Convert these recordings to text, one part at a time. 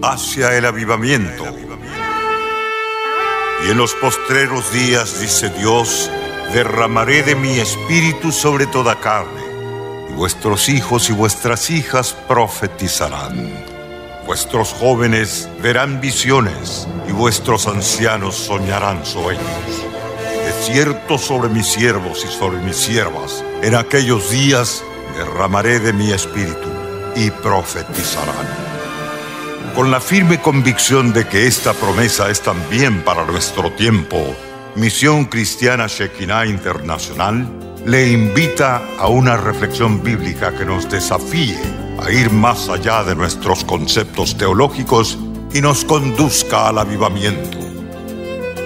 hacia el avivamiento. Y en los postreros días, dice Dios, derramaré de mi espíritu sobre toda carne, y vuestros hijos y vuestras hijas profetizarán. Vuestros jóvenes verán visiones, y vuestros ancianos soñarán sueños. De cierto, sobre mis siervos y sobre mis siervas, en aquellos días derramaré de mi espíritu, y profetizarán. Con la firme convicción de que esta promesa es también para nuestro tiempo, Misión Cristiana Shekinah Internacional le invita a una reflexión bíblica que nos desafíe a ir más allá de nuestros conceptos teológicos y nos conduzca al avivamiento.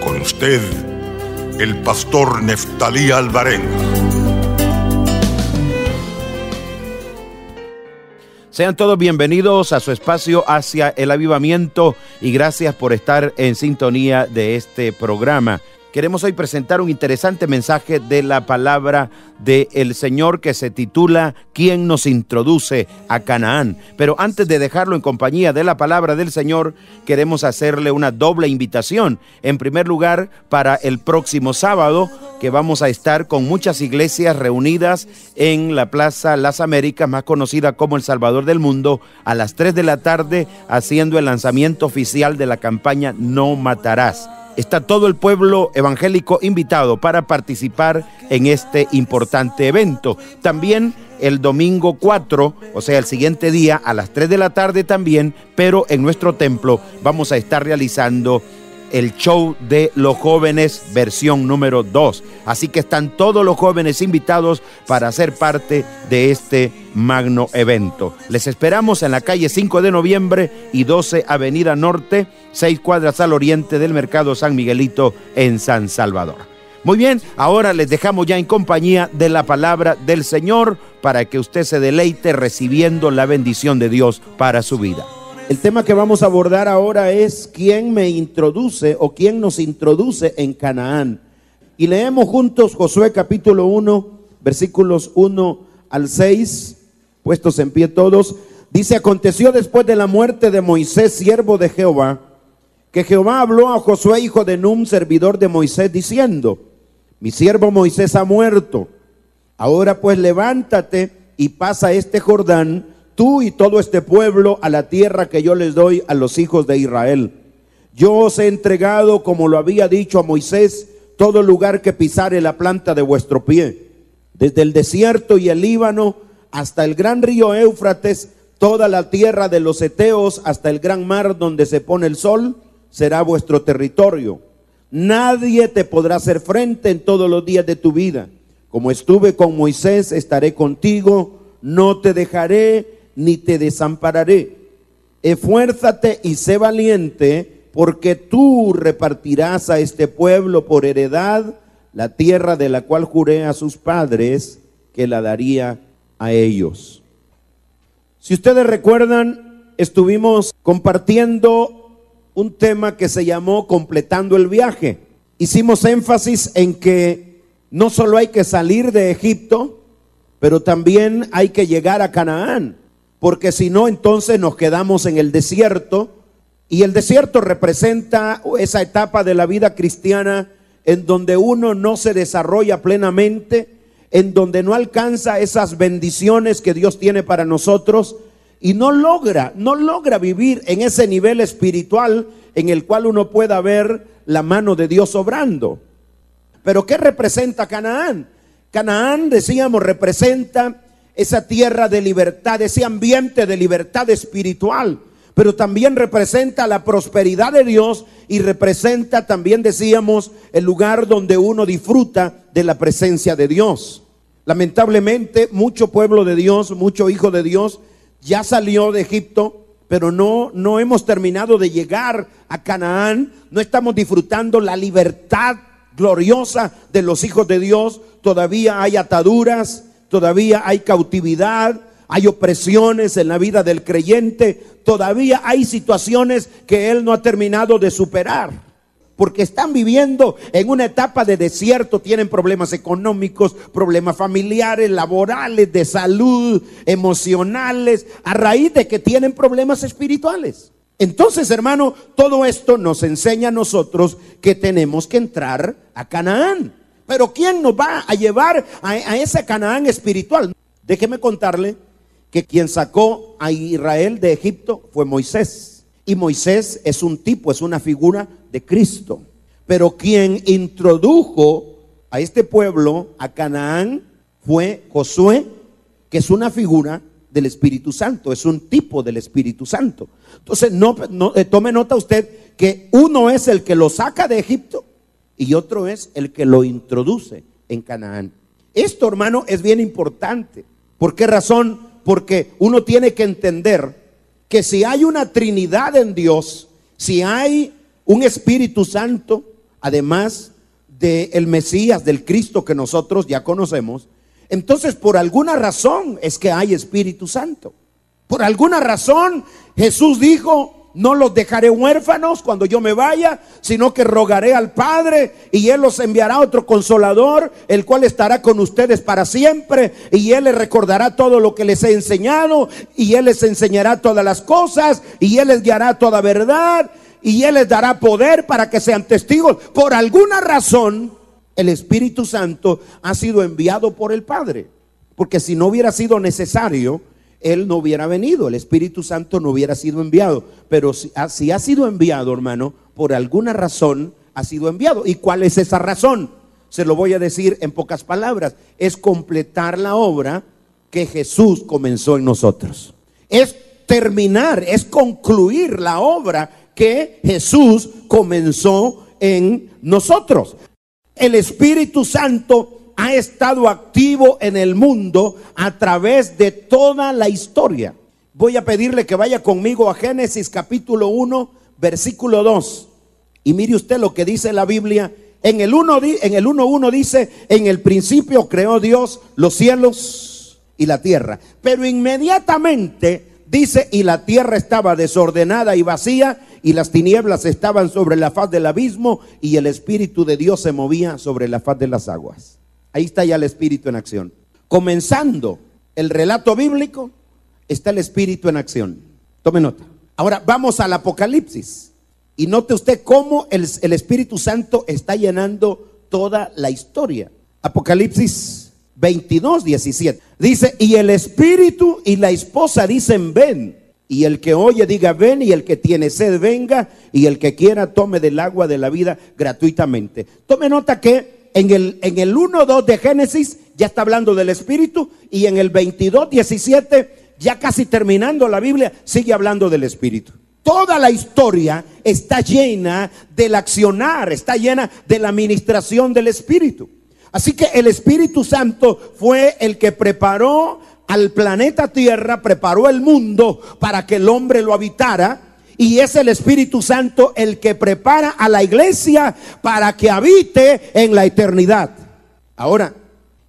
Con usted, el pastor Neftalí Alvarenga. Sean todos bienvenidos a su espacio hacia el avivamiento y gracias por estar en sintonía de este programa. Queremos hoy presentar un interesante mensaje de la palabra del Señor que se titula ¿Quién nos introduce a Canaán? Pero antes de dejarlo en compañía de la palabra del Señor, queremos hacerle una doble invitación. En primer lugar, para el próximo sábado, que vamos a estar con muchas iglesias reunidas en la Plaza Las Américas, más conocida como El Salvador del Mundo, a las 3 de la tarde, haciendo el lanzamiento oficial de la campaña No Matarás. Está todo el pueblo evangélico invitado para participar en este importante evento. También el domingo 4, o sea, el siguiente día, a las 3 de la tarde también, pero en nuestro templo vamos a estar realizando el show de los jóvenes versión número 2. Así que están todos los jóvenes invitados para ser parte de este magno evento. Les esperamos en la calle 5 de noviembre y 12 Avenida Norte, 6 cuadras al oriente del Mercado San Miguelito en San Salvador. Muy bien, ahora les dejamos ya en compañía de la palabra del Señor para que usted se deleite recibiendo la bendición de Dios para su vida. El tema que vamos a abordar ahora es ¿quién me introduce o quién nos introduce en Canaán? Y leemos juntos Josué capítulo 1, versículos 1 al 6, puestos en pie todos. Dice: aconteció después de la muerte de Moisés, siervo de Jehová, que Jehová habló a Josué, hijo de Nun, servidor de Moisés, diciendo: mi siervo Moisés ha muerto. Ahora pues levántate y pasa este Jordán, tú y todo este pueblo, a la tierra que yo les doy a los hijos de Israel. Yo os he entregado, como lo había dicho a Moisés, todo lugar que pisare la planta de vuestro pie, desde el desierto y el Líbano hasta el gran río Éufrates, toda la tierra de los heteos hasta el gran mar donde se pone el sol, será vuestro territorio. Nadie te podrá hacer frente en todos los días de tu vida. Como estuve con Moisés, estaré contigo, no te dejaré ni te desampararé. Esfuérzate y sé valiente, porque tú repartirás a este pueblo por heredad la tierra de la cual juré a sus padres que la daría a ellos. Si ustedes recuerdan, estuvimos compartiendo un tema que se llamó Completando el Viaje. Hicimos énfasis en que no solo hay que salir de Egipto, pero también hay que llegar a Canaán, porque si no, entonces nos quedamos en el desierto, y el desierto representa esa etapa de la vida cristiana en donde uno no se desarrolla plenamente, en donde no alcanza esas bendiciones que Dios tiene para nosotros, y no logra vivir en ese nivel espiritual en el cual uno pueda ver la mano de Dios obrando. Pero ¿qué representa Canaán? Canaán, decíamos, representa esa tierra de libertad, ese ambiente de libertad espiritual, pero también representa la prosperidad de Dios y representa también, decíamos, el lugar donde uno disfruta de la presencia de Dios. Lamentablemente, mucho pueblo de Dios, mucho hijo de Dios ya salió de Egipto, pero no hemos terminado de llegar a Canaán, no estamos disfrutando la libertad gloriosa de los hijos de Dios. Todavía hay ataduras, todavía hay cautividad, hay opresiones en la vida del creyente, todavía hay situaciones que él no ha terminado de superar, porque están viviendo en una etapa de desierto, tienen problemas económicos, problemas familiares, laborales, de salud, emocionales, a raíz de que tienen problemas espirituales. Entonces, hermano, todo esto nos enseña a nosotros que tenemos que entrar a Canaán. Pero ¿quién nos va a llevar a ese Canaán espiritual? Déjeme contarle que quien sacó a Israel de Egipto fue Moisés. Y Moisés es un tipo, es una figura de Cristo. Pero quien introdujo a este pueblo a Canaán fue Josué, que es una figura del Espíritu Santo, es un tipo del Espíritu Santo. Entonces, tome nota usted que uno es el que lo saca de Egipto y otro es el que lo introduce en Canaán. Esto, hermano, es bien importante. ¿Por qué razón? Porque uno tiene que entender que si hay una Trinidad en Dios, si hay un Espíritu Santo, además del Mesías, del Cristo que nosotros ya conocemos, entonces por alguna razón es que hay Espíritu Santo. Por alguna razón Jesús dijo: no los dejaré huérfanos cuando yo me vaya, sino que rogaré al Padre y Él los enviará otro Consolador, el cual estará con ustedes para siempre, y Él les recordará todo lo que les he enseñado, y Él les enseñará todas las cosas, y Él les guiará a toda verdad, y Él les dará poder para que sean testigos. Por alguna razón el Espíritu Santo ha sido enviado por el Padre, porque si no hubiera sido necesario, Él no hubiera venido, el Espíritu Santo no hubiera sido enviado. Pero si ha sido enviado, hermano, por alguna razón ha sido enviado. ¿Y cuál es esa razón? Se lo voy a decir en pocas palabras: es completar la obra que Jesús comenzó en nosotros. Es terminar, es concluir la obra que Jesús comenzó en nosotros. El Espíritu Santo ha estado activo en el mundo a través de toda la historia. Voy a pedirle que vaya conmigo a Génesis capítulo 1, versículo 2. Y mire usted lo que dice la Biblia. En el 1:1 dice: en el principio creó Dios los cielos y la tierra. Pero inmediatamente dice: y la tierra estaba desordenada y vacía, y las tinieblas estaban sobre la faz del abismo, y el Espíritu de Dios se movía sobre la faz de las aguas. Ahí está ya el Espíritu en acción. Comenzando el relato bíblico, está el Espíritu en acción. Tome nota. Ahora vamos al Apocalipsis. Y note usted cómo el Espíritu Santo está llenando toda la historia. Apocalipsis 22:17. Dice: y el Espíritu y la esposa dicen: ven. Y el que oye diga: ven. Y el que tiene sed venga. Y el que quiera tome del agua de la vida gratuitamente. Tome nota que en el 1:2 de Génesis ya está hablando del Espíritu, y en el 22:17, ya casi terminando la Biblia, sigue hablando del Espíritu. Toda la historia está llena del accionar, está llena de la administración del Espíritu. Así que el Espíritu Santo fue el que preparó al planeta Tierra, preparó el mundo para que el hombre lo habitara. Y es el Espíritu Santo el que prepara a la iglesia para que habite en la eternidad. Ahora,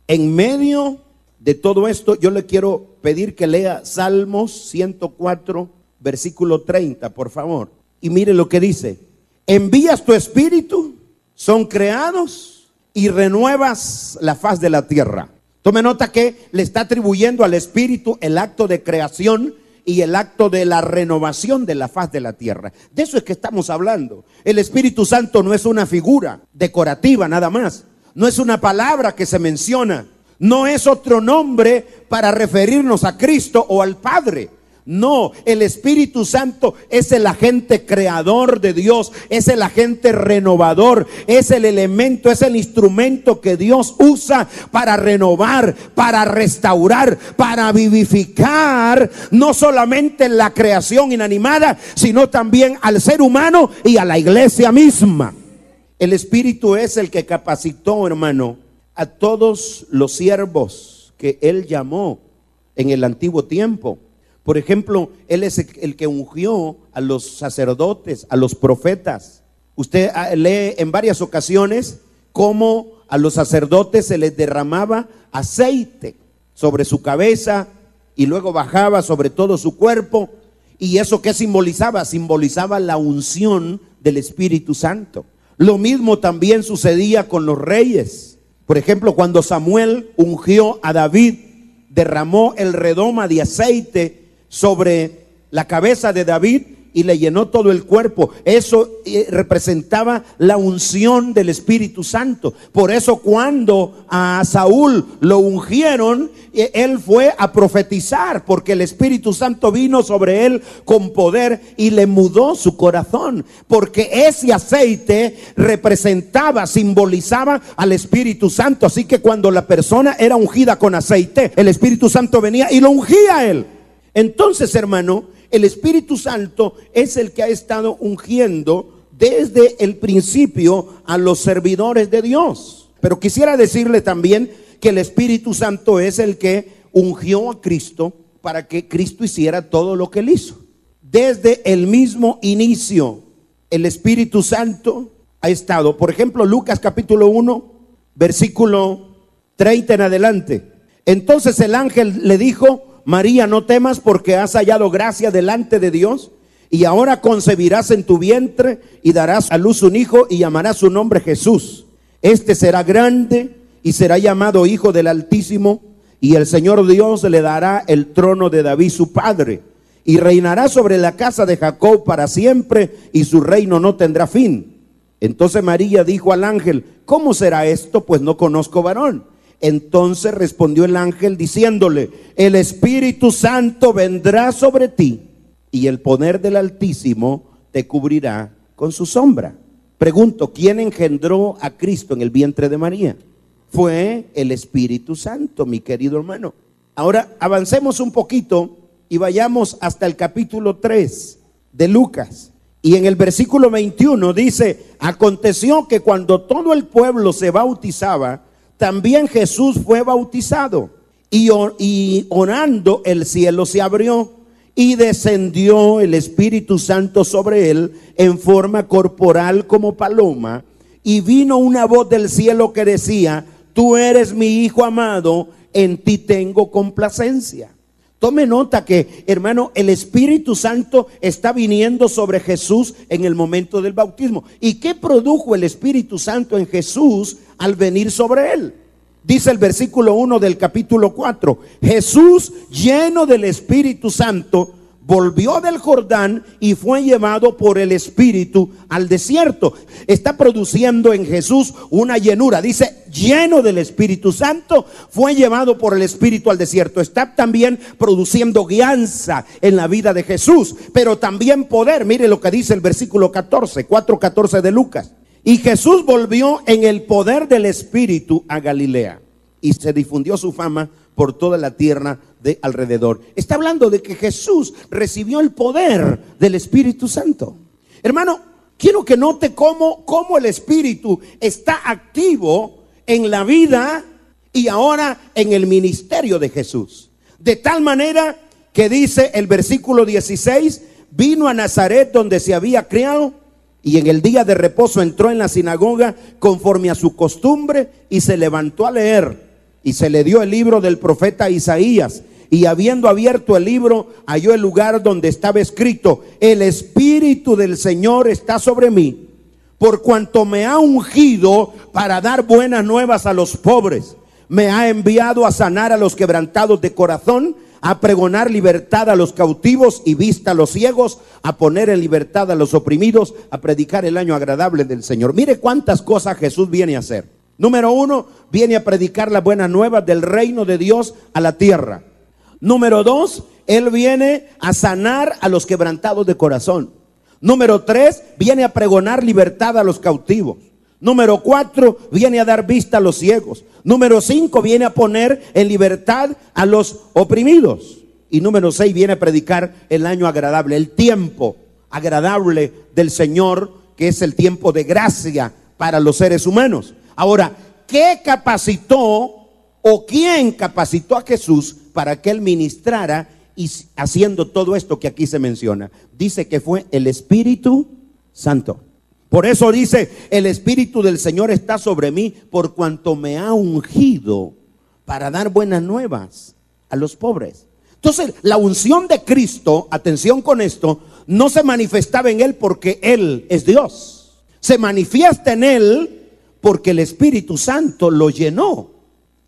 en medio de todo esto, yo le quiero pedir que lea Salmos 104, versículo 30, por favor. Y mire lo que dice: envías tu Espíritu, son creados, y renuevas la faz de la tierra. Tome nota que le está atribuyendo al Espíritu el acto de creación y el acto de la renovación de la faz de la tierra. De eso es que estamos hablando. El Espíritu Santo no es una figura decorativa nada más. No es una palabra que se menciona. No es otro nombre para referirnos a Cristo o al Padre. No, el Espíritu Santo es el agente creador de Dios, es el agente renovador, es el elemento, es el instrumento que Dios usa para renovar, para restaurar, para vivificar, no solamente la creación inanimada, sino también al ser humano y a la iglesia misma. El Espíritu es el que capacitó, hermano, a todos los siervos que Él llamó en el antiguo tiempo. Por ejemplo, Él es el que ungió a los sacerdotes, a los profetas. Usted lee en varias ocasiones cómo a los sacerdotes se les derramaba aceite sobre su cabeza y luego bajaba sobre todo su cuerpo. ¿Y eso qué simbolizaba? Simbolizaba la unción del Espíritu Santo. Lo mismo también sucedía con los reyes. Por ejemplo, cuando Samuel ungió a David, derramó el redoma de aceite sobre la cabeza de David, y le llenó todo el cuerpo. Eso representaba la unción del Espíritu Santo. Por eso cuando a Saúl lo ungieron, él fue a profetizar, porque el Espíritu Santo vino sobre él con poder y le mudó su corazón, porque ese aceite representaba, simbolizaba al Espíritu Santo. Así que cuando la persona era ungida con aceite, el Espíritu Santo venía y lo ungía a él. Entonces, hermano, el Espíritu Santo es el que ha estado ungiendo desde el principio a los servidores de Dios. Pero quisiera decirle también que el Espíritu Santo es el que ungió a Cristo para que Cristo hiciera todo lo que él hizo. Desde el mismo inicio, el Espíritu Santo ha estado. Por ejemplo, Lucas capítulo 1, versículo 30 en adelante. Entonces el ángel le dijo: María, no temas, porque has hallado gracia delante de Dios, y ahora concebirás en tu vientre y darás a luz un hijo y llamarás su nombre Jesús. Este será grande y será llamado Hijo del Altísimo, y el Señor Dios le dará el trono de David su padre, y reinará sobre la casa de Jacob para siempre, y su reino no tendrá fin. Entonces María dijo al ángel: ¿cómo será esto? Pues no conozco varón. Entonces respondió el ángel diciéndole: el Espíritu Santo vendrá sobre ti, y el poder del Altísimo te cubrirá con su sombra. Pregunto, ¿quién engendró a Cristo en el vientre de María? Fue el Espíritu Santo, mi querido hermano. Ahora avancemos un poquito y vayamos hasta el capítulo 3 de Lucas. Y en el versículo 21 dice: aconteció que cuando todo el pueblo se bautizaba, también Jesús fue bautizado, y orando el cielo se abrió, y descendió el Espíritu Santo sobre él en forma corporal como paloma, y vino una voz del cielo que decía: tú eres mi Hijo amado, en ti tengo complacencia. Tome nota que, hermano, el Espíritu Santo está viniendo sobre Jesús en el momento del bautismo. ¿Y qué produjo el Espíritu Santo en Jesús al venir sobre él? Dice el versículo 1 del capítulo 4: Jesús, lleno del Espíritu Santo, volvió del Jordán y fue llevado por el Espíritu al desierto. Está produciendo en Jesús una llenura. Dice: lleno del Espíritu Santo, fue llevado por el Espíritu al desierto. Está también produciendo guianza en la vida de Jesús, pero también poder. Mire lo que dice el versículo 14, 4:14 de Lucas. Y Jesús volvió en el poder del Espíritu a Galilea, y se difundió su fama por toda la tierra de alrededor. Está hablando de que Jesús recibió el poder del Espíritu Santo. Hermano, quiero que note cómo el Espíritu está activo en la vida y ahora en el ministerio de Jesús. De tal manera que dice el versículo 16: vino a Nazaret, donde se había criado, y en el día de reposo entró en la sinagoga conforme a su costumbre, y se levantó a leer. Y se le dio el libro del profeta Isaías, y habiendo abierto el libro, halló el lugar donde estaba escrito: el Espíritu del Señor está sobre mí, por cuanto me ha ungido para dar buenas nuevas a los pobres. Me ha enviado a sanar a los quebrantados de corazón, a pregonar libertad a los cautivos y vista a los ciegos, a poner en libertad a los oprimidos, a predicar el año agradable del Señor. Mire cuántas cosas Jesús viene a hacer. Número 1, viene a predicar las buenas nuevas del reino de Dios a la tierra. Número 2, él viene a sanar a los quebrantados de corazón. Número 3, viene a pregonar libertad a los cautivos. Número 4, viene a dar vista a los ciegos. Número 5, viene a poner en libertad a los oprimidos. Y número 6, viene a predicar el año agradable, el tiempo agradable del Señor, que es el tiempo de gracia para los seres humanos. Ahora, ¿qué capacitó o quién capacitó a Jesús para que él ministrara y haciendo todo esto que aquí se menciona? Dice que fue el Espíritu Santo. Por eso dice: el Espíritu del Señor está sobre mí, por cuanto me ha ungido para dar buenas nuevas a los pobres. Entonces, la unción de Cristo, atención con esto, no se manifestaba en él porque él es Dios. Se manifiesta en él porque el Espíritu Santo lo llenó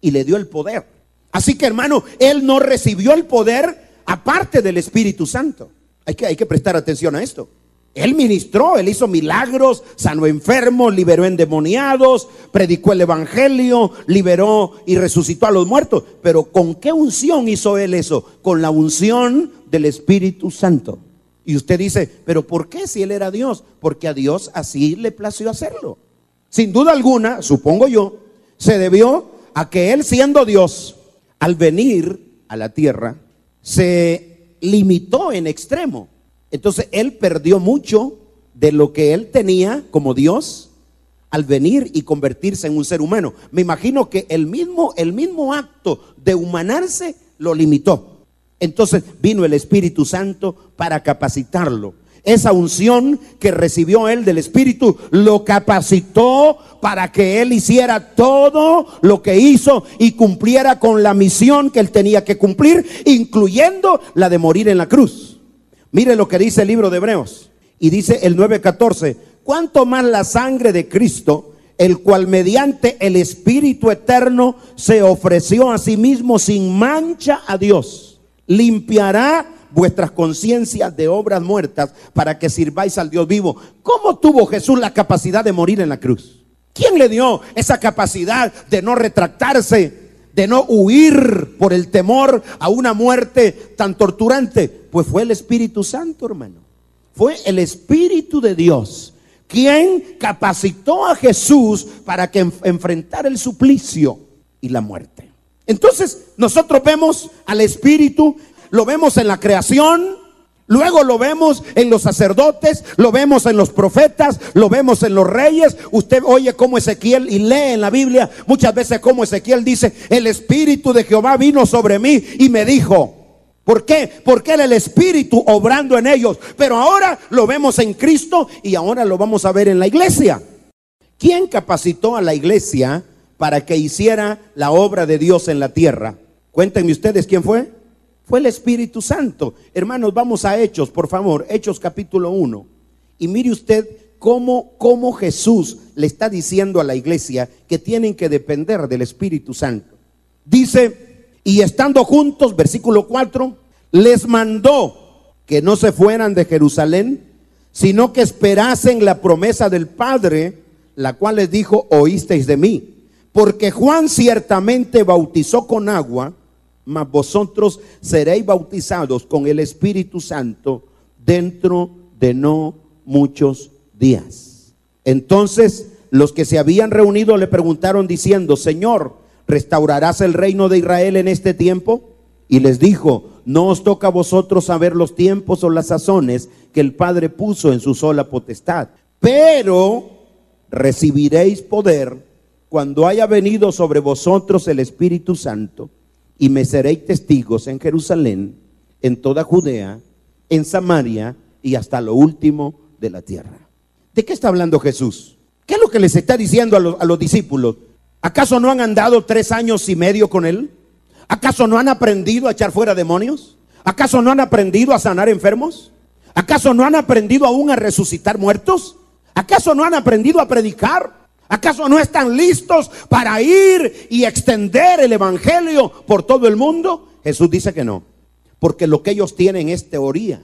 y le dio el poder. Así que, hermano, él no recibió el poder aparte del Espíritu Santo. Hay que prestar atención a esto. Él ministró, él hizo milagros, sanó enfermos, liberó endemoniados, predicó el evangelio, liberó y resucitó a los muertos. Pero ¿con qué unción hizo él eso? Con la unción del Espíritu Santo. Y usted dice, ¿pero por qué si él era Dios? Porque a Dios así le plació hacerlo. Sin duda alguna, supongo yo, se debió a que él, siendo Dios, al venir a la tierra, se limitó en extremo. Entonces él perdió mucho de lo que él tenía como Dios al venir y convertirse en un ser humano. Me imagino que el mismo acto de humanarse lo limitó. Entonces vino el Espíritu Santo para capacitarlo. Esa unción que recibió él del Espíritu lo capacitó para que él hiciera todo lo que hizo y cumpliera con la misión que él tenía que cumplir, incluyendo la de morir en la cruz. Mire lo que dice el libro de Hebreos, y dice el 9:14: cuánto más la sangre de Cristo, el cual mediante el Espíritu eterno se ofreció a sí mismo sin mancha a Dios, limpiará vuestras conciencias de obras muertas para que sirváis al Dios vivo. ¿Cómo tuvo Jesús la capacidad de morir en la cruz? ¿Quién le dio esa capacidad de no retractarse, de no huir por el temor a una muerte tan torturante? Pues fue el Espíritu Santo, hermano. Fue el Espíritu de Dios quien capacitó a Jesús para que enfrentara el suplicio y la muerte. Entonces nosotros vemos al Espíritu, lo vemos en la creación, luego lo vemos en los sacerdotes, lo vemos en los profetas, lo vemos en los reyes. Usted oye cómo Ezequiel, y lee en la Biblia muchas veces cómo Ezequiel dice: el Espíritu de Jehová vino sobre mí y me dijo. ¿Por qué? Porque era el Espíritu obrando en ellos. Pero ahora lo vemos en Cristo y ahora lo vamos a ver en la iglesia. ¿Quién capacitó a la iglesia para que hiciera la obra de Dios en la tierra? Cuéntenme ustedes quién fue. Fue el Espíritu Santo. Hermanos, vamos a Hechos, por favor. Hechos capítulo 1. Y mire usted cómo Jesús le está diciendo a la iglesia que tienen que depender del Espíritu Santo. Dice: y estando juntos, versículo 4, les mandó que no se fueran de Jerusalén, sino que esperasen la promesa del Padre, la cual les dijo: oísteis de mí. Porque Juan ciertamente bautizó con agua, mas vosotros seréis bautizados con el Espíritu Santo dentro de no muchos días. Entonces los que se habían reunido le preguntaron diciendo: Señor, ¿restaurarás el reino de Israel en este tiempo? Y les dijo: no os toca a vosotros saber los tiempos o las sazones que el Padre puso en su sola potestad, pero recibiréis poder cuando haya venido sobre vosotros el Espíritu Santo, y me seréis testigos en Jerusalén, en toda Judea, en Samaria y hasta lo último de la tierra. ¿De qué está hablando Jesús? ¿Qué es lo que les está diciendo a los discípulos? ¿Acaso no han andado 3 años y medio con él? ¿Acaso no han aprendido a echar fuera demonios? ¿Acaso no han aprendido a sanar enfermos? ¿Acaso no han aprendido aún a resucitar muertos? ¿Acaso no han aprendido a predicar? ¿Acaso no están listos para ir y extender el evangelio por todo el mundo? Jesús dice que no, porque lo que ellos tienen es teoría.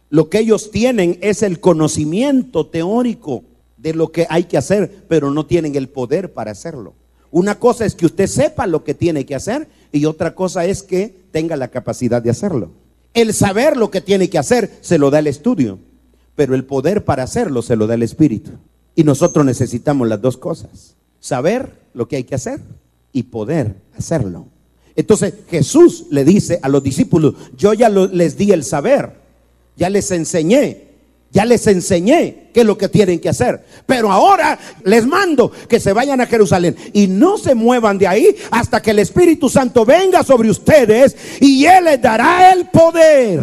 Lo que ellos tienen es el conocimiento teórico de lo que hay que hacer, pero no tienen el poder para hacerlo. Una cosa es que usted sepa lo que tiene que hacer y otra cosa es que tenga la capacidad de hacerlo. El saber lo que tiene que hacer se lo da el estudio, pero el poder para hacerlo se lo da el Espíritu. Y nosotros necesitamos las dos cosas: saber lo que hay que hacer y poder hacerlo. Entonces Jesús le dice a los discípulos: yo ya les di el saber, ya les enseñé qué es lo que tienen que hacer, pero ahora les mando que se vayan a Jerusalén y no se muevan de ahí hasta que el Espíritu Santo venga sobre ustedes y Él les dará el poder.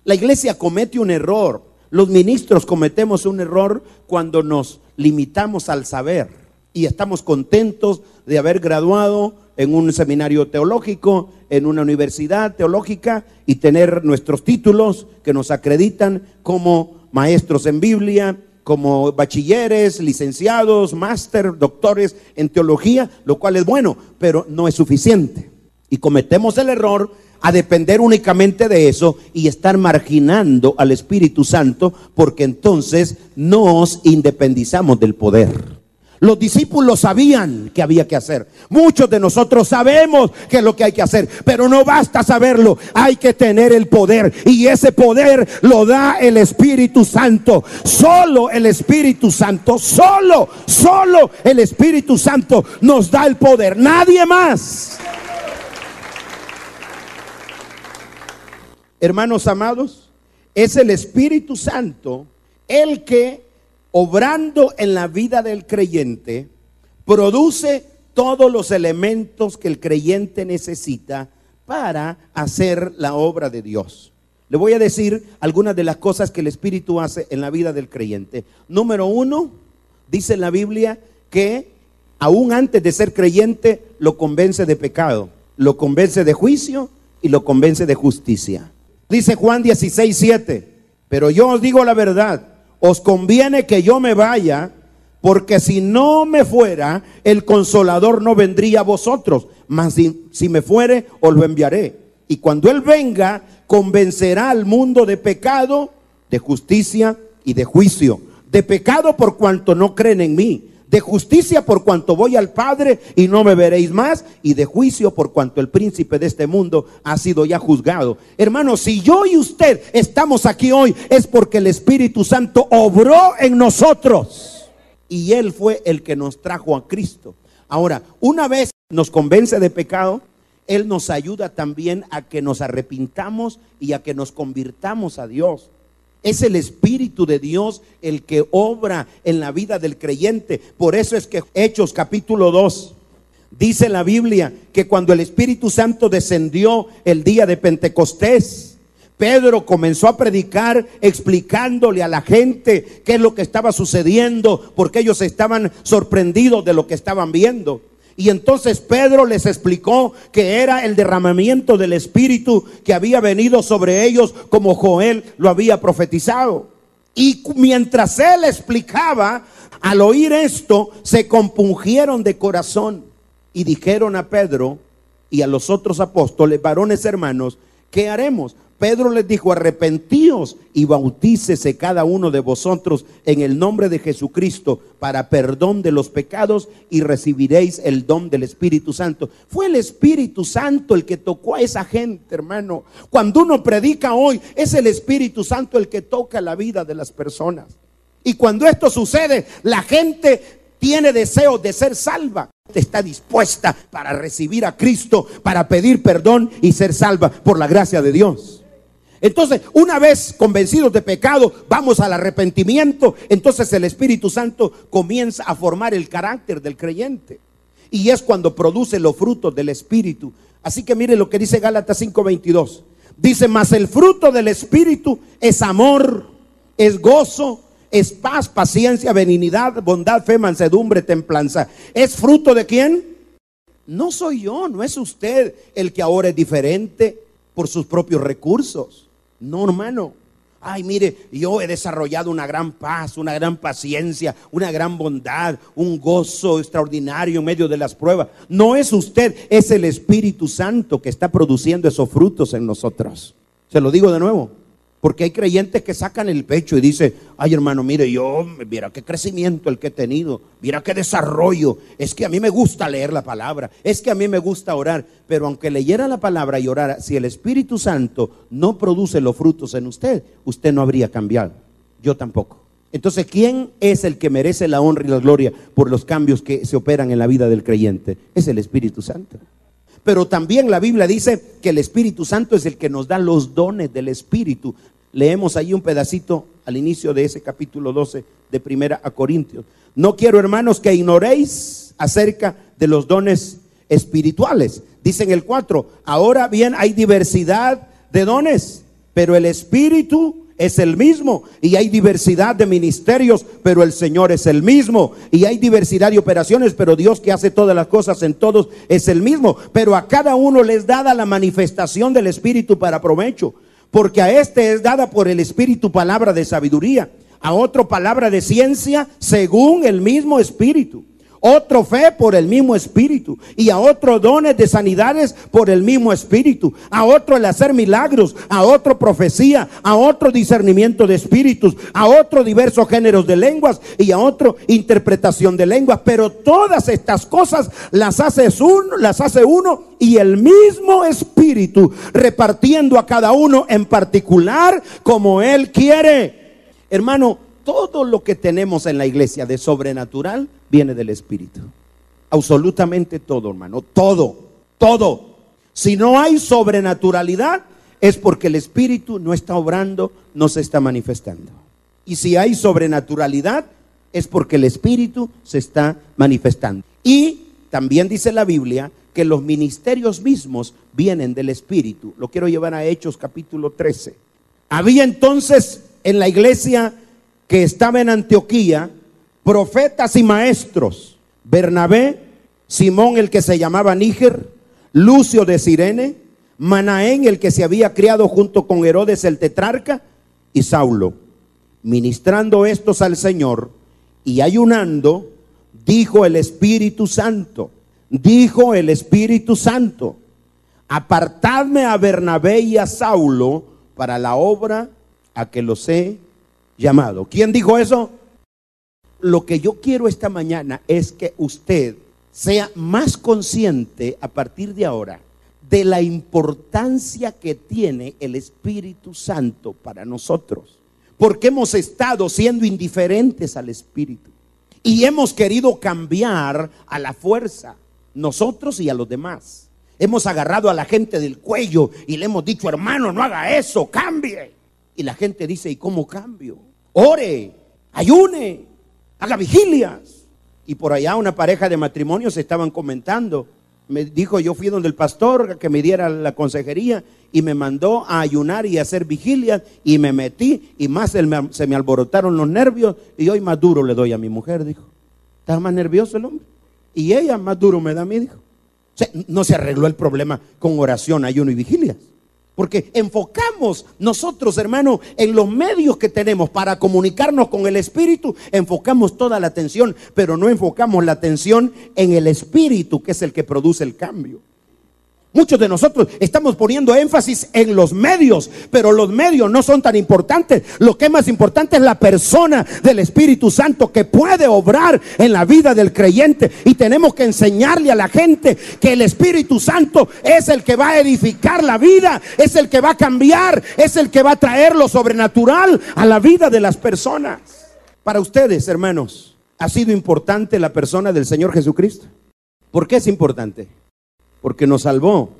La iglesia comete un error, los ministros cometemos un error cuando nos limitamos al saber y estamos contentos de haber graduado en un seminario teológico, en una universidad teológica y tener nuestros títulos que nos acreditan como maestros en Biblia, como bachilleres, licenciados, máster, doctores en teología, lo cual es bueno, pero no es suficiente. Y cometemos el error a depender únicamente de eso y estar marginando al Espíritu Santo, porque entonces nos independizamos del poder. Los discípulos sabían que había que hacer. Muchos de nosotros sabemos qué es lo que hay que hacer, pero no basta saberlo, hay que tener el poder, y ese poder lo da el Espíritu Santo. Solo el Espíritu Santo, solo el Espíritu Santo nos da el poder, nadie más. Hermanos amados, es el Espíritu Santo el que, obrando en la vida del creyente, produce todos los elementos que el creyente necesita para hacer la obra de Dios. Le voy a decir algunas de las cosas que el Espíritu hace en la vida del creyente. Número 1, dice la Biblia que aún antes de ser creyente lo convence de pecado, lo convence de juicio y lo convence de justicia. Dice Juan 16:7, pero yo os digo la verdad, os conviene que yo me vaya, porque si no me fuera, el Consolador no vendría a vosotros, mas si me fuere, os lo enviaré. Y cuando Él venga, convencerá al mundo de pecado, de justicia y de juicio. De pecado por cuanto no creen en mí, de justicia por cuanto voy al Padre y no me veréis más, y de juicio por cuanto el príncipe de este mundo ha sido ya juzgado. Hermanos, si yo y usted estamos aquí hoy, es porque el Espíritu Santo obró en nosotros y Él fue el que nos trajo a Cristo. Ahora, una vez nos convence de pecado, Él nos ayuda también a que nos arrepintamos y a que nos convirtamos a Dios. Es el Espíritu de Dios el que obra en la vida del creyente. Por eso es que Hechos capítulo 2 dice la Biblia que cuando el Espíritu Santo descendió el día de Pentecostés, Pedro comenzó a predicar explicándole a la gente qué es lo que estaba sucediendo, porque ellos estaban sorprendidos de lo que estaban viendo. Y entonces Pedro les explicó que era el derramamiento del Espíritu que había venido sobre ellos, como Joel lo había profetizado. Y mientras él explicaba, al oír esto, se compungieron de corazón y dijeron a Pedro y a los otros apóstoles: varones hermanos, ¿qué haremos? Pedro les dijo: arrepentíos y bautícese cada uno de vosotros en el nombre de Jesucristo para perdón de los pecados y recibiréis el don del Espíritu Santo. Fue el Espíritu Santo el que tocó a esa gente, hermano. Cuando uno predica hoy, es el Espíritu Santo el que toca la vida de las personas. Y cuando esto sucede, la gente tiene deseo de ser salva. Está dispuesta para recibir a Cristo, para pedir perdón y ser salva por la gracia de Dios. Entonces, una vez convencidos de pecado, vamos al arrepentimiento. Entonces el Espíritu Santo comienza a formar el carácter del creyente, y es cuando produce los frutos del Espíritu. Así que mire lo que dice Gálatas 5:22. Dice: mas el fruto del Espíritu es amor, es gozo, es paz, paciencia, benignidad, bondad, fe, mansedumbre, templanza. ¿Es fruto de quién? No soy yo, no es usted el que ahora es diferente por sus propios recursos. No, hermano. Ay, mire, yo he desarrollado una gran paz, una gran paciencia, una gran bondad, un gozo extraordinario en medio de las pruebas. No es usted, es el Espíritu Santo que está produciendo esos frutos en nosotros. Se lo digo de nuevo, porque hay creyentes que sacan el pecho y dicen: ay, hermano, mire, mira qué crecimiento el que he tenido, mira qué desarrollo, es que a mí me gusta leer la palabra, es que a mí me gusta orar. Pero aunque leyera la palabra y orara, si el Espíritu Santo no produce los frutos en usted, usted no habría cambiado. Yo tampoco. Entonces, ¿quién es el que merece la honra y la gloria por los cambios que se operan en la vida del creyente? Es el Espíritu Santo. Pero también la Biblia dice que el Espíritu Santo es el que nos da los dones del Espíritu. Leemos ahí un pedacito al inicio de ese capítulo 12 de 1 Corintios. No quiero, hermanos, que ignoréis acerca de los dones espirituales. Dice en el 4: ahora bien, hay diversidad de dones, pero el Espíritu es el mismo. Y hay diversidad de ministerios, pero el Señor es el mismo. Y hay diversidad de operaciones, pero Dios, que hace todas las cosas en todos, es el mismo. Pero a cada uno les dada la manifestación del Espíritu para provecho. Porque a este es dada por el Espíritu palabra de sabiduría, a otro palabra de ciencia según el mismo Espíritu, otro fe por el mismo Espíritu, y a otro dones de sanidades por el mismo Espíritu, a otro el hacer milagros, a otro profecía, a otro discernimiento de espíritus, a otro diversos géneros de lenguas y a otro interpretación de lenguas. Pero todas estas cosas las hace uno y el mismo Espíritu, repartiendo a cada uno en particular como Él quiere. Hermano, todo lo que tenemos en la iglesia de sobrenatural viene del Espíritu. Absolutamente todo, hermano. Todo. Si no hay sobrenaturalidad, es porque el Espíritu no está obrando, no se está manifestando. Y si hay sobrenaturalidad, es porque el Espíritu se está manifestando. Y también dice la Biblia que los ministerios mismos vienen del Espíritu. Lo quiero llevar a Hechos capítulo 13. Había entonces en la iglesia que estaba en Antioquía profetas y maestros: Bernabé, Simón el que se llamaba Níger, Lucio de Cirene, Manaén el que se había criado junto con Herodes el tetrarca, y Saulo. Ministrando estos al Señor y ayunando, dijo el Espíritu Santo, apartadme a Bernabé y a Saulo para la obra a que los he llamado. ¿Quién dijo eso? Lo que yo quiero esta mañana es que usted sea más consciente a partir de ahora de la importancia que tiene el Espíritu Santo para nosotros, porque hemos estado siendo indiferentes al Espíritu y hemos querido cambiar a la fuerza, nosotros y a los demás. Hemos agarrado a la gente del cuello y le hemos dicho: hermano, no haga eso, cambie. Y la gente dice: ¿y cómo cambio? Ore, ayune, haga vigilias. Y por allá una pareja de matrimonios estaban comentando. Me dijo: yo fui donde el pastor que me diera la consejería y me mandó a ayunar y a hacer vigilias, y me metí y más se me alborotaron los nervios y hoy más duro le doy a mi mujer, dijo. Estaba más nervioso el hombre y ella más duro me da a mí, dijo. O sea, no se arregló el problema con oración, ayuno y vigilias. Porque enfocamos nosotros, hermano, en los medios que tenemos para comunicarnos con el Espíritu, enfocamos toda la atención, pero no enfocamos la atención en el Espíritu, que es el que produce el cambio. Muchos de nosotros estamos poniendo énfasis en los medios, pero los medios no son tan importantes. Lo que es más importante es la persona del Espíritu Santo que puede obrar en la vida del creyente. Y tenemos que enseñarle a la gente que el Espíritu Santo es el que va a edificar la vida, es el que va a cambiar, es el que va a traer lo sobrenatural a la vida de las personas. Para ustedes, hermanos, ¿ha sido importante la persona del Señor Jesucristo? ¿Por qué es importante? Porque nos salvó.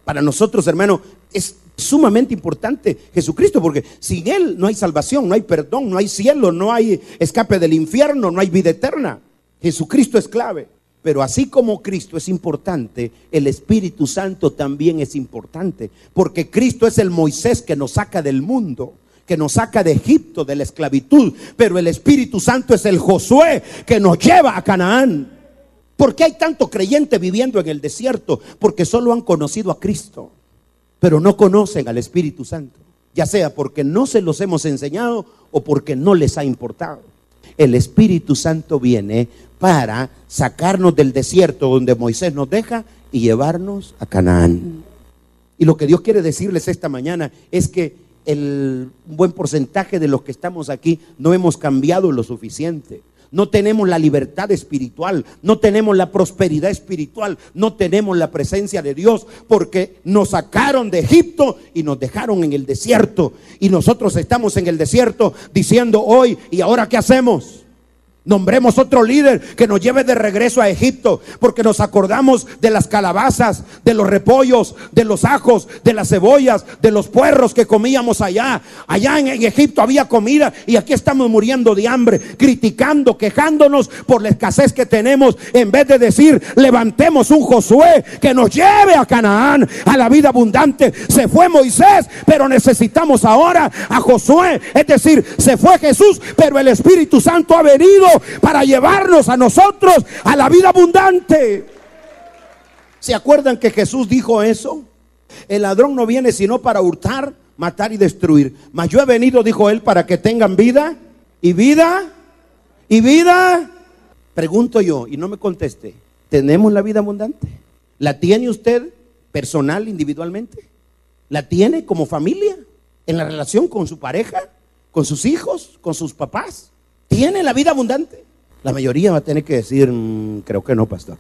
Para nosotros, hermano, es sumamente importante Jesucristo, porque sin Él no hay salvación, no hay perdón, no hay cielo, no hay escape del infierno, no hay vida eterna. Jesucristo es clave. Pero así como Cristo es importante, el Espíritu Santo también es importante, porque Cristo es el Moisés que nos saca del mundo, que nos saca de Egipto, de la esclavitud, pero el Espíritu Santo es el Josué que nos lleva a Canaán. ¿Por qué hay tanto creyente viviendo en el desierto? Porque solo han conocido a Cristo, pero no conocen al Espíritu Santo, ya sea porque no se los hemos enseñado o porque no les ha importado. El Espíritu Santo viene para sacarnos del desierto donde Moisés nos deja y llevarnos a Canaán. Y lo que Dios quiere decirles esta mañana es que un buen porcentaje de los que estamos aquí no hemos cambiado lo suficiente. No tenemos la libertad espiritual, no tenemos la prosperidad espiritual, no tenemos la presencia de Dios, porque nos sacaron de Egipto y nos dejaron en el desierto. Y nosotros estamos en el desierto diciendo hoy: ¿y ahora qué hacemos? Nombremos otro líder que nos lleve de regreso a Egipto, porque nos acordamos de las calabazas, de los repollos, de los ajos, de las cebollas, de los puerros que comíamos allá. Allá en Egipto había comida y aquí estamos muriendo de hambre, criticando, quejándonos por la escasez que tenemos, en vez de decir: levantemos un Josué que nos lleve a Canaán, a la vida abundante. Se fue Moisés, pero necesitamos ahora a Josué. Es decir, se fue Jesús, pero el Espíritu Santo ha venido para llevarnos a nosotros a la vida abundante. ¿Se acuerdan que Jesús dijo eso? El ladrón no viene sino para hurtar, matar y destruir, mas yo he venido, dijo él, para que tengan vida y vida y vida Pregunto yo y no me conteste, ¿tenemos la vida abundante? ¿La tiene usted personal, individualmente? ¿La tiene como familia? ¿En la relación con su pareja? ¿Con sus hijos? ¿Con sus papás? ¿Tiene la vida abundante? La mayoría va a tener que decir, creo que no, pastor.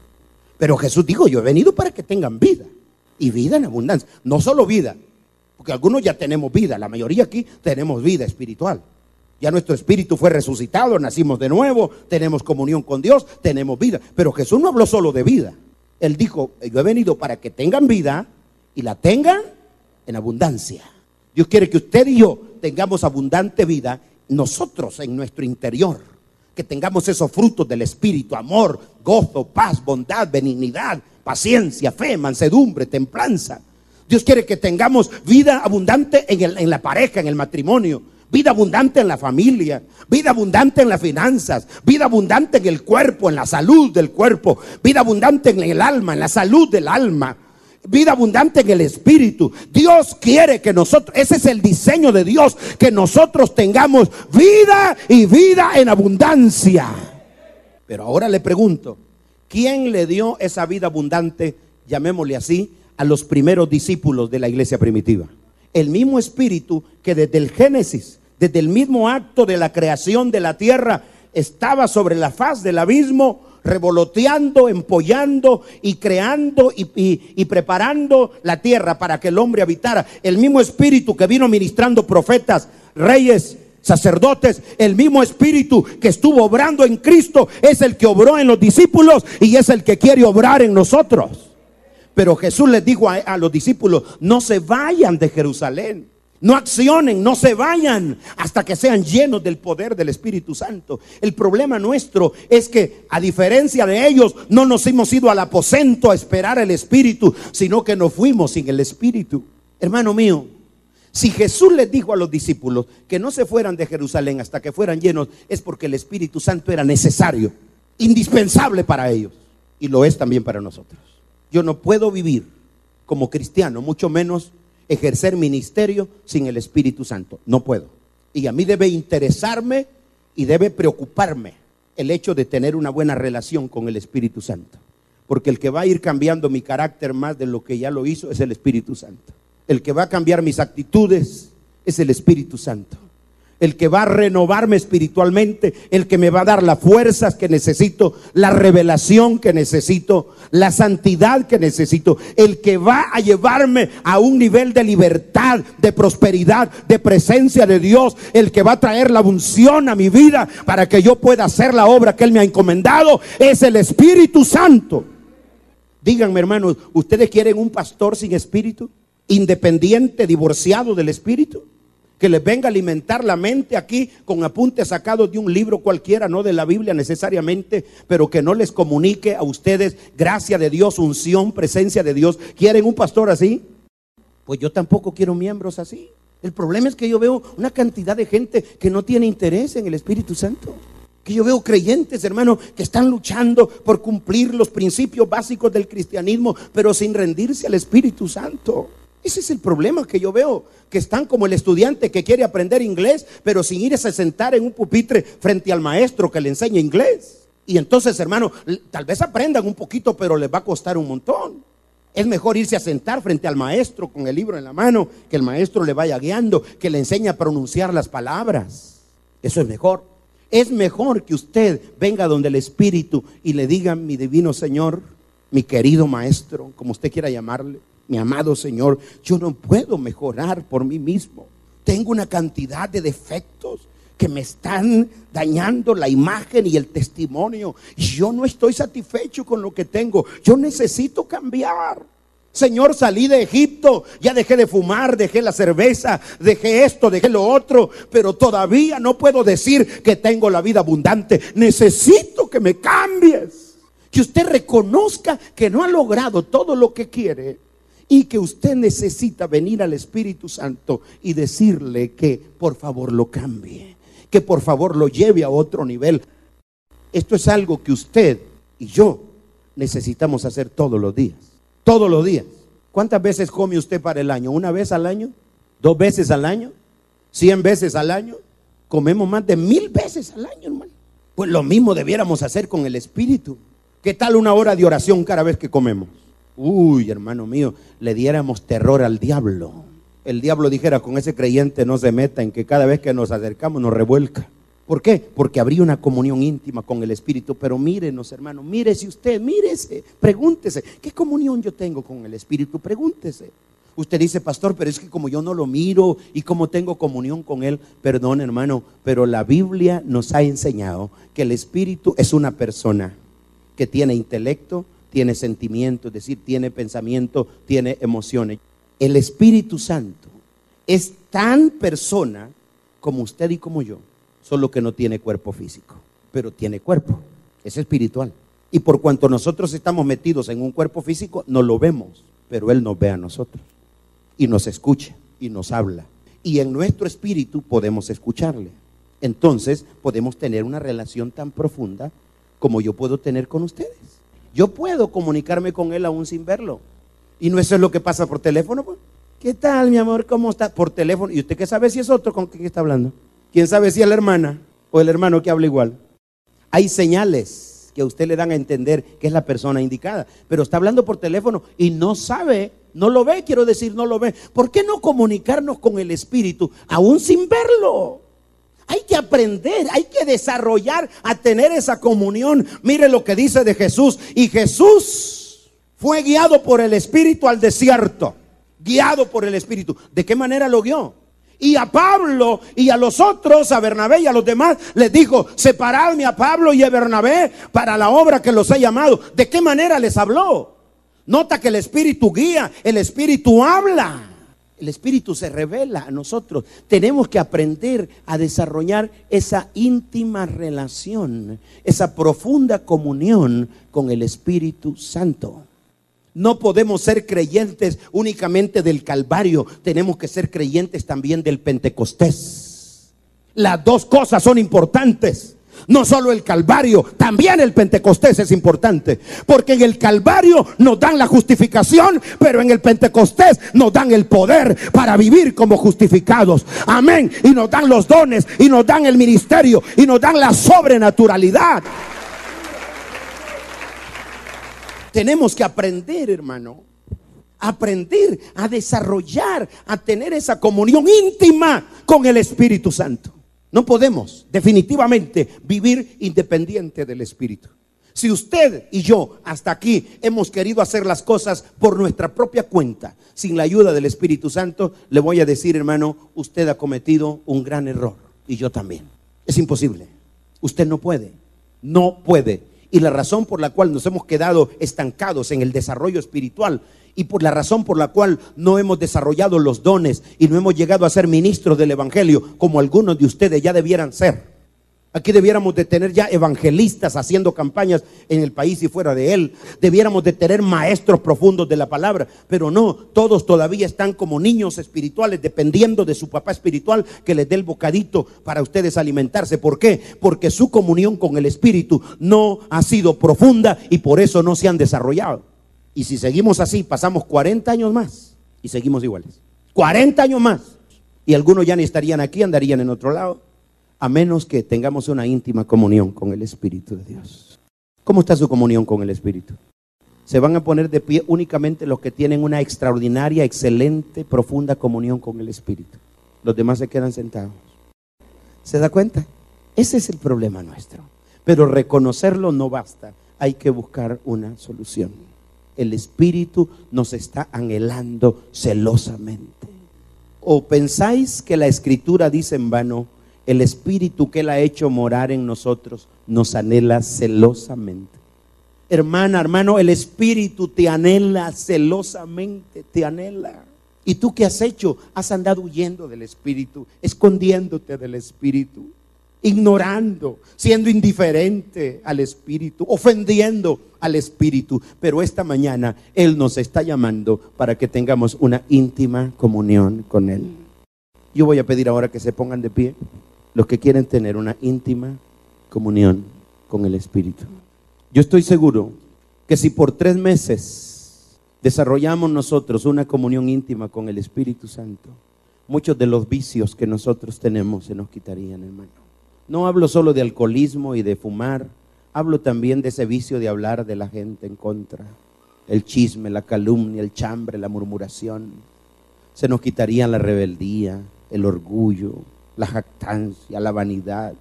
Pero Jesús dijo, yo he venido para que tengan vida. Y vida en abundancia. No solo vida, porque algunos ya tenemos vida. La mayoría aquí tenemos vida espiritual. Ya nuestro espíritu fue resucitado, nacimos de nuevo, tenemos comunión con Dios, tenemos vida. Pero Jesús no habló solo de vida. Él dijo, yo he venido para que tengan vida y la tengan en abundancia. Dios quiere que usted y yo tengamos abundante vida, nosotros en nuestro interior, que tengamos esos frutos del Espíritu: amor, gozo, paz, bondad, benignidad, paciencia, fe, mansedumbre, templanza. Dios quiere que tengamos vida abundante en la pareja, en el matrimonio, vida abundante en la familia, vida abundante en las finanzas, vida abundante en el cuerpo, en la salud del cuerpo, vida abundante en el alma, en la salud del alma, vida abundante en el espíritu. Dios quiere que nosotros, ese es el diseño de Dios, que nosotros tengamos vida y vida en abundancia. Pero ahora le pregunto, ¿quién le dio esa vida abundante, llamémosle así, a los primeros discípulos de la iglesia primitiva? El mismo espíritu que desde el Génesis, desde el mismo acto de la creación de la tierra, estaba sobre la faz del abismo, revoloteando, empollando y creando y preparando la tierra para que el hombre habitara. El mismo espíritu que vino ministrando profetas, reyes, sacerdotes, el mismo espíritu que estuvo obrando en Cristo es el que obró en los discípulos y es el que quiere obrar en nosotros. Pero Jesús les dijo a los discípulos, no se vayan de Jerusalén, no accionen, no se vayan hasta que sean llenos del poder del Espíritu Santo. El problema nuestro es que, a diferencia de ellos, no nos hemos ido al aposento a esperar el Espíritu, sino que nos fuimos sin el Espíritu. Hermano mío, si Jesús les dijo a los discípulos que no se fueran de Jerusalén hasta que fueran llenos, es porque el Espíritu Santo era necesario, indispensable para ellos, y lo es también para nosotros. Yo no puedo vivir como cristiano, mucho menos ejercer ministerio sin el Espíritu Santo. No puedo. Y a mí debe interesarme y debe preocuparme el hecho de tener una buena relación con el Espíritu Santo. Porque el que va a ir cambiando mi carácter más de lo que ya lo hizo es el Espíritu Santo. El que va a cambiar mis actitudes es el Espíritu Santo. El que va a renovarme espiritualmente, el que me va a dar las fuerzas que necesito, la revelación que necesito, la santidad que necesito, el que va a llevarme a un nivel de libertad, de prosperidad, de presencia de Dios, el que va a traer la unción a mi vida para que yo pueda hacer la obra que Él me ha encomendado, es el Espíritu Santo. Díganme, hermanos, ¿ustedes quieren un pastor sin espíritu? Independiente, divorciado del espíritu, que les venga a alimentar la mente aquí con apuntes sacados de un libro cualquiera, no de la Biblia necesariamente, pero que no les comunique a ustedes gracia de Dios, unción, presencia de Dios. ¿Quieren un pastor así? Pues yo tampoco quiero miembros así. El problema es que yo veo una cantidad de gente que no tiene interés en el Espíritu Santo. Que yo veo creyentes, hermano, que están luchando por cumplir los principios básicos del cristianismo, pero sin rendirse al Espíritu Santo. Ese es el problema que yo veo, que están como el estudiante que quiere aprender inglés, pero sin irse a sentar en un pupitre frente al maestro que le enseña inglés. Y entonces, hermano, tal vez aprendan un poquito, pero les va a costar un montón. Es mejor irse a sentar frente al maestro con el libro en la mano, que el maestro le vaya guiando, que le enseñe a pronunciar las palabras. Eso es mejor. Es mejor que usted venga donde el Espíritu y le diga: mi divino Señor, mi querido maestro, como usted quiera llamarle, mi amado Señor, yo no puedo mejorar por mí mismo. Tengo una cantidad de defectos que me están dañando la imagen y el testimonio. Y yo no estoy satisfecho con lo que tengo. Yo necesito cambiar. Señor, salí de Egipto, ya dejé de fumar, dejé la cerveza, dejé esto, dejé lo otro, pero todavía no puedo decir que tengo la vida abundante. Necesito que me cambies. Que usted reconozca que no ha logrado todo lo que quiere y que usted necesita venir al Espíritu Santo y decirle que por favor lo cambie, que por favor lo lleve a otro nivel. Esto es algo que usted y yo necesitamos hacer todos los días. Todos los días. ¿Cuántas veces come usted para el año? ¿Una vez al año? ¿2 veces al año? ¿100 veces al año? Comemos más de 1000 veces al año, hermano. Pues lo mismo debiéramos hacer con el Espíritu. ¿Qué tal una hora de oración cada vez que comemos? Uy, hermano mío, le diéramos terror al diablo. El diablo dijera, con ese creyente no se meta, en que cada vez que nos acercamos nos revuelca. ¿Por qué? Porque habría una comunión íntima con el Espíritu. Pero mírenos, hermano, mírese usted, mírese, pregúntese, ¿qué comunión yo tengo con el Espíritu? Pregúntese. Usted dice, pastor, pero es que como yo no lo miro y como tengo comunión con Él, perdón, hermano, pero la Biblia nos ha enseñado que el Espíritu es una persona que tiene intelecto, tiene sentimiento, es decir, tiene pensamiento, tiene emociones. El Espíritu Santo es tan persona como usted y como yo, solo que no tiene cuerpo físico, pero tiene cuerpo, es espiritual. Y por cuanto nosotros estamos metidos en un cuerpo físico, no lo vemos, pero Él nos ve a nosotros y nos escucha y nos habla. Y en nuestro espíritu podemos escucharle. Entonces podemos tener una relación tan profunda como yo puedo tener con ustedes. Yo puedo comunicarme con Él aún sin verlo. Y no eso es lo que pasa por teléfono, pues. ¿Qué tal, mi amor? ¿Cómo está? Por teléfono. ¿Y usted qué sabe si es otro con quien está hablando? ¿Quién sabe si es la hermana o el hermano que habla igual? Hay señales que a usted le dan a entender que es la persona indicada, pero está hablando por teléfono y no sabe, no lo ve, quiero decir, no lo ve. ¿Por qué no comunicarnos con el Espíritu aún sin verlo? Hay que aprender, hay que desarrollar a tener esa comunión. Mire lo que dice de Jesús. Y Jesús fue guiado por el Espíritu al desierto. Guiado por el Espíritu. ¿De qué manera lo guió? Y a Pablo y a los otros, a Bernabé y a los demás, les dijo, separadme a Pablo y a Bernabé para la obra que los he llamado. ¿De qué manera les habló? Nota que el Espíritu guía, el Espíritu habla. El Espíritu se revela a nosotros. Tenemos que aprender a desarrollar esa íntima relación, esa profunda comunión con el Espíritu Santo. No podemos ser creyentes únicamente del Calvario, tenemos que ser creyentes también del Pentecostés. Las dos cosas son importantes. No solo el Calvario, también el Pentecostés es importante. Porque en el Calvario nos dan la justificación, pero en el Pentecostés nos dan el poder para vivir como justificados. Amén. Y nos dan los dones, y nos dan el ministerio, y nos dan la sobrenaturalidad. Tenemos que aprender, hermano, aprender a desarrollar, a tener esa comunión íntima con el Espíritu Santo. No podemos definitivamente vivir independiente del Espíritu. Si usted y yo hasta aquí hemos querido hacer las cosas por nuestra propia cuenta, sin la ayuda del Espíritu Santo, le voy a decir, hermano, usted ha cometido un gran error. Y yo también. Es imposible. Usted no puede. No puede. Y la razón por la cual nos hemos quedado estancados en el desarrollo espiritual y por la razón por la cual no hemos desarrollado los dones y no hemos llegado a ser ministros del Evangelio como algunos de ustedes ya debieran ser. Aquí debiéramos de tener ya evangelistas haciendo campañas en el país y fuera de él. Debiéramos de tener maestros profundos de la palabra. Pero no, todos todavía están como niños espirituales dependiendo de su papá espiritual que les dé el bocadito para ustedes alimentarse. ¿Por qué? Porque su comunión con el Espíritu no ha sido profunda y por eso no se han desarrollado. Y si seguimos así, pasamos 40 años más y seguimos iguales. 40 años más. Y algunos ya ni estarían aquí, andarían en otro lado. A menos que tengamos una íntima comunión con el Espíritu de Dios. ¿Cómo está su comunión con el Espíritu? Se van a poner de pie únicamente los que tienen una extraordinaria, excelente, profunda comunión con el Espíritu. Los demás se quedan sentados. ¿Se da cuenta? Ese es el problema nuestro. Pero reconocerlo no basta. Hay que buscar una solución. El Espíritu nos está anhelando celosamente. ¿O pensáis que la Escritura dice en vano? El Espíritu que Él ha hecho morar en nosotros nos anhela celosamente. Hermana, hermano, el Espíritu te anhela celosamente, te anhela. ¿Y tú qué has hecho? Has andado huyendo del Espíritu, escondiéndote del Espíritu, ignorando, siendo indiferente al Espíritu, ofendiendo al Espíritu. Pero esta mañana Él nos está llamando para que tengamos una íntima comunión con Él. Yo voy a pedir ahora que se pongan de pie los que quieren tener una íntima comunión con el Espíritu. Yo estoy seguro que si por 3 meses desarrollamos nosotros una comunión íntima con el Espíritu Santo, muchos de los vicios que nosotros tenemos se nos quitarían, hermano. No hablo solo de alcoholismo y de fumar, hablo también de ese vicio de hablar de la gente en contra. El chisme, la calumnia, el chambre, la murmuración. Se nos quitaría la rebeldía, el orgullo, la jactancia, la vanidad.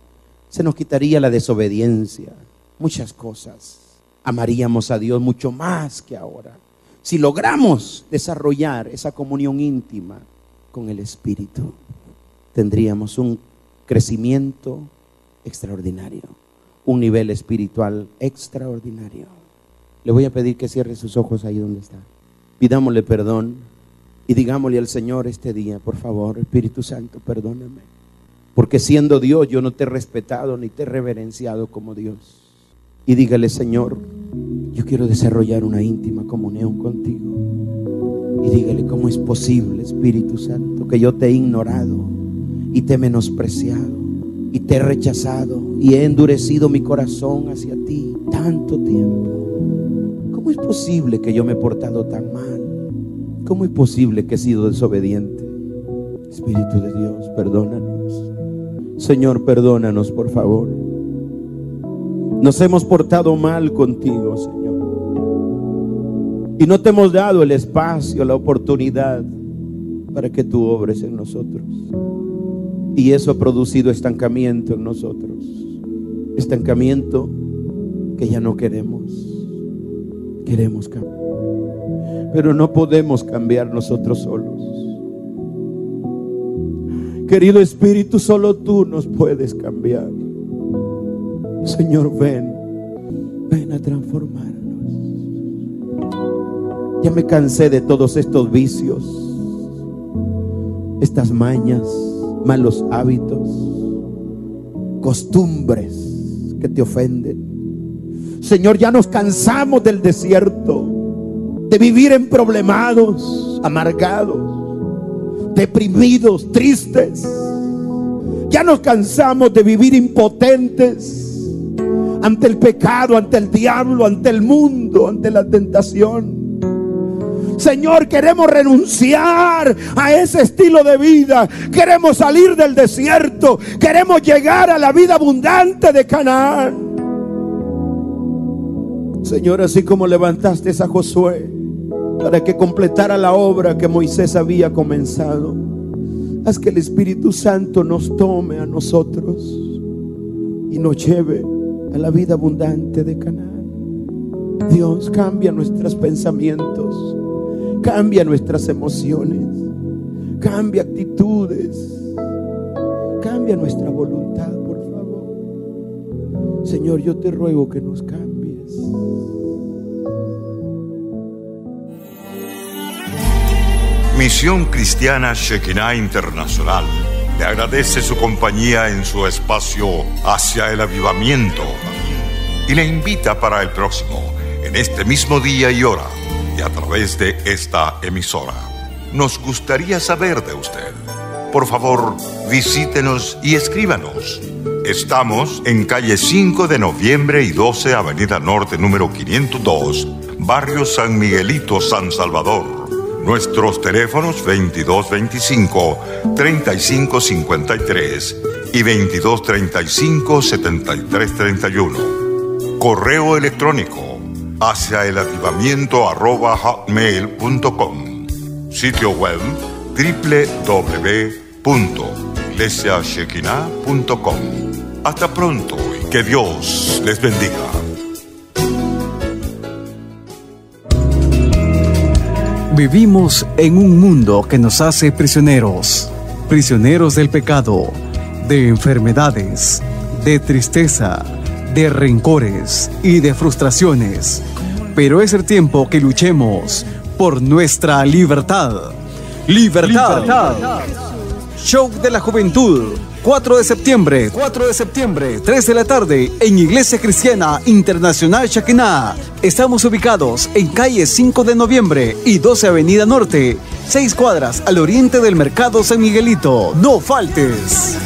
Se nos quitaría la desobediencia, muchas cosas. Amaríamos a Dios mucho más que ahora, si logramos desarrollar esa comunión íntima con el Espíritu. Tendríamos un crecimiento extraordinario, un nivel espiritual extraordinario. Le voy a pedir que cierre sus ojos ahí donde está. Pidámosle perdón y digámosle al Señor este día: por favor, Espíritu Santo, perdóname, porque siendo Dios yo no te he respetado ni te he reverenciado como Dios. Y dígale: Señor, yo quiero desarrollar una íntima comunión contigo. Y dígale: ¿cómo es posible, Espíritu Santo, que yo te he ignorado y te he menospreciado y te he rechazado y he endurecido mi corazón hacia ti tanto tiempo? ¿Cómo es posible que yo me he portado tan mal? ¿Cómo es posible que he sido desobediente? Espíritu de Dios, perdónanos. Señor, perdónanos, por favor. Nos hemos portado mal contigo, Señor, y no te hemos dado el espacio, la oportunidad para que tú obres en nosotros. Y eso ha producido estancamiento en nosotros. Estancamiento que ya no queremos. Queremos cambiar, pero no podemos cambiar nosotros solos. Querido Espíritu, solo tú nos puedes cambiar. Señor, ven a transformarnos. Ya me cansé de todos estos vicios, estas mañas, malos hábitos, costumbres que te ofenden. Señor, ya nos cansamos del desierto, de vivir emproblemados, amargados, deprimidos, tristes. Ya nos cansamos de vivir impotentes ante el pecado, ante el diablo, ante el mundo, ante la tentación. Señor, queremos renunciar a ese estilo de vida. Queremos salir del desierto. Queremos llegar a la vida abundante de Canaán. Señor, así como levantaste a Josué para que completara la obra que Moisés había comenzado, haz que el Espíritu Santo nos tome a nosotros y nos lleve a la vida abundante de Canaán. Dios, cambia nuestros pensamientos, cambia nuestras emociones, cambia actitudes, cambia nuestra voluntad, por favor. Señor, yo te ruego que nos cambies. Misión Cristiana Shekinah Internacional le agradece su compañía en su espacio Hacia el Avivamiento y le invita para el próximo, en este mismo día y hora, y a través de esta emisora. Nos gustaría saber de usted. Por favor, visítenos y escríbanos. Estamos en calle 5 de Noviembre y 12, Avenida Norte, número 502, Barrio San Miguelito, San Salvador. Nuestros teléfonos 2225-3553 y 2235-7331. Correo electrónico haciaelavivamiento@hotmail.com. Sitio web www.iglesiashekinah.com. Hasta pronto y que Dios les bendiga. Vivimos en un mundo que nos hace prisioneros, prisioneros del pecado, de enfermedades, de tristeza, de rencores y de frustraciones. Pero es el tiempo que luchemos por nuestra libertad. ¡Libertad! Show de la Juventud, 4 de septiembre, 3 de la tarde, en Iglesia Cristiana Internacional Shekinah. Estamos ubicados en calle 5 de Noviembre y 12 Avenida Norte, 6 cuadras al oriente del Mercado San Miguelito. ¡No faltes!